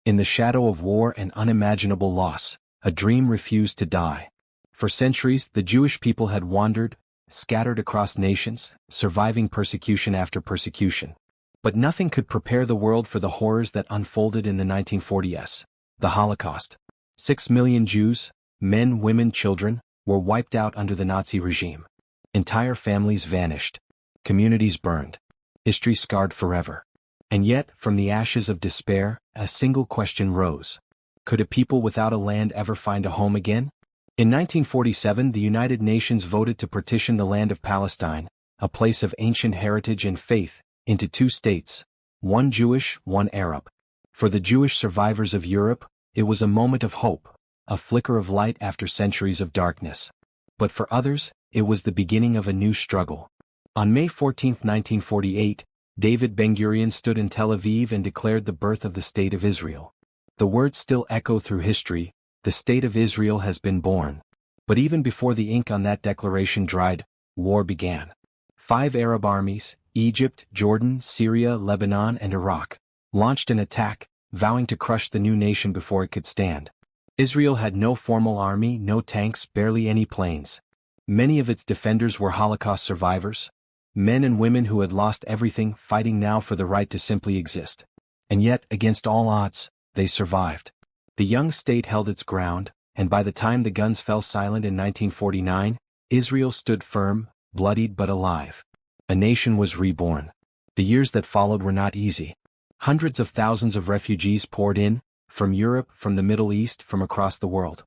In the shadow of war and unimaginable loss, a dream refused to die. For centuries, the Jewish people had wandered, scattered across nations, surviving persecution after persecution. But nothing could prepare the world for the horrors that unfolded in the 1940s. The Holocaust. 6 million Jews, men, women, children, were wiped out under the Nazi regime. Entire families vanished. Communities burned. History scarred forever. And yet, from the ashes of despair, a single question rose. Could a people without a land ever find a home again? In 1947, the United Nations voted to partition the land of Palestine, a place of ancient heritage and faith, into 2 states, one Jewish, one Arab. For the Jewish survivors of Europe, it was a moment of hope, a flicker of light after centuries of darkness. But for others, it was the beginning of a new struggle. On May 14, 1948, David Ben-Gurion stood in Tel Aviv and declared the birth of the State of Israel. The words still echo through history: the State of Israel has been born. But even before the ink on that declaration dried, war began. 5 Arab armies, Egypt, Jordan, Syria, Lebanon, and Iraq, launched an attack, vowing to crush the new nation before it could stand. Israel had no formal army, no tanks, barely any planes. Many of its defenders were Holocaust survivors, men and women who had lost everything, fighting now for the right to simply exist. And yet, against all odds, they survived. The young state held its ground, and by the time the guns fell silent in 1949, Israel stood firm, bloodied but alive. A nation was reborn. The years that followed were not easy. Hundreds of thousands of refugees poured in, from Europe, from the Middle East, from across the world.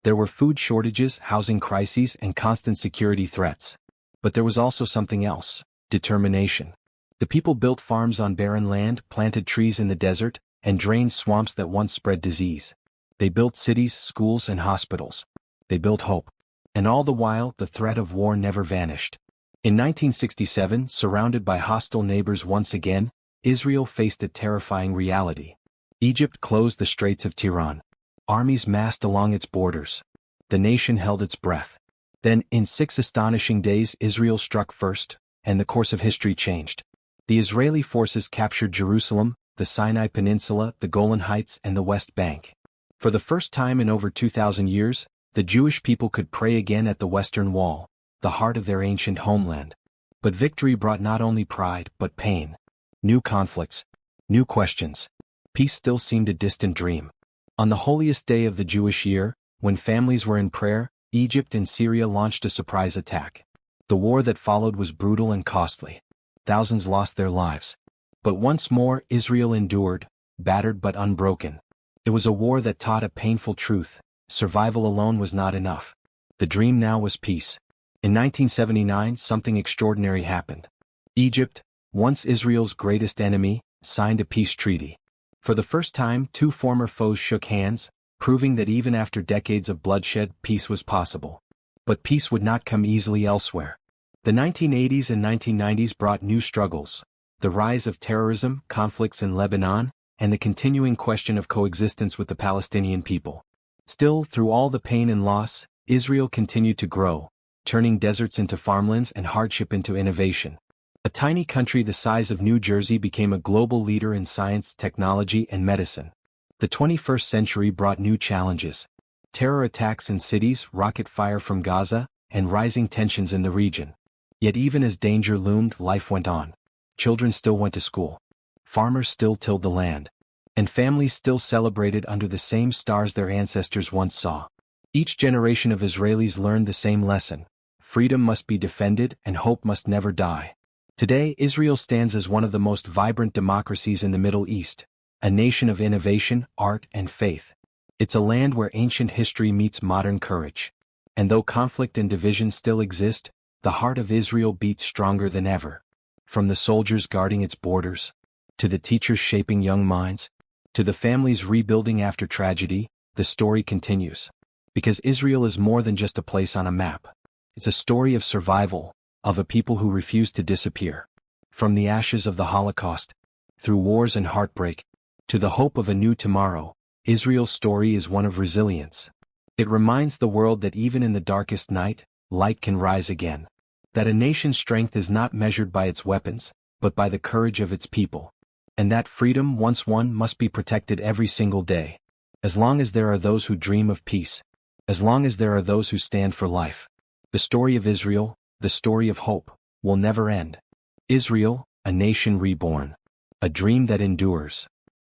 There were food shortages, housing crises, and constant security threats. But there was also something else: determination. The people built farms on barren land, planted trees in the desert, and drained swamps that once spread disease. They built cities, schools, and hospitals. They built hope. And all the while, the threat of war never vanished. In 1967, surrounded by hostile neighbors once again, Israel faced a terrifying reality. Egypt closed the Straits of Tiran. Armies massed along its borders. The nation held its breath. Then, in 6 astonishing days, Israel struck first, and the course of history changed. The Israeli forces captured Jerusalem, the Sinai Peninsula, the Golan Heights, and the West Bank. For the first time in over 2,000 years, the Jewish people could pray again at the Western Wall, the heart of their ancient homeland. But victory brought not only pride, but pain. New conflicts. New questions. Peace still seemed a distant dream. On the holiest day of the Jewish year, when families were in prayer, Egypt and Syria launched a surprise attack. The war that followed was brutal and costly. Thousands lost their lives. But once more, Israel endured, battered but unbroken. It was a war that taught a painful truth: survival alone was not enough. The dream now was peace. In 1979, something extraordinary happened. Egypt, once Israel's greatest enemy, signed a peace treaty. For the first time, 2 former foes shook hands, proving that even after decades of bloodshed, peace was possible. But peace would not come easily elsewhere. The 1980s and 1990s brought new struggles: the rise of terrorism, conflicts in Lebanon, and the continuing question of coexistence with the Palestinian people. Still, through all the pain and loss, Israel continued to grow, turning deserts into farmlands and hardship into innovation. A tiny country the size of New Jersey became a global leader in science, technology, and medicine. The 21st century brought new challenges: terror attacks in cities, rocket fire from Gaza, and rising tensions in the region. Yet even as danger loomed, life went on. Children still went to school. Farmers still tilled the land. And families still celebrated under the same stars their ancestors once saw. Each generation of Israelis learned the same lesson: freedom must be defended and hope must never die. Today, Israel stands as one of the most vibrant democracies in the Middle East, a nation of innovation, art, and faith. It's a land where ancient history meets modern courage. And though conflict and division still exist, the heart of Israel beats stronger than ever. From the soldiers guarding its borders, to the teachers shaping young minds, to the families rebuilding after tragedy, the story continues. Because Israel is more than just a place on a map. It's a story of survival, of a people who refuse to disappear. From the ashes of the Holocaust, through wars and heartbreak, to the hope of a new tomorrow, Israel's story is one of resilience. It reminds the world that even in the darkest night, light can rise again. That a nation's strength is not measured by its weapons, but by the courage of its people. And that freedom once won must be protected every single day. As long as there are those who dream of peace. As long as there are those who stand for life. The story of Israel, the story of hope, will never end. Israel, a nation reborn. A dream that endures.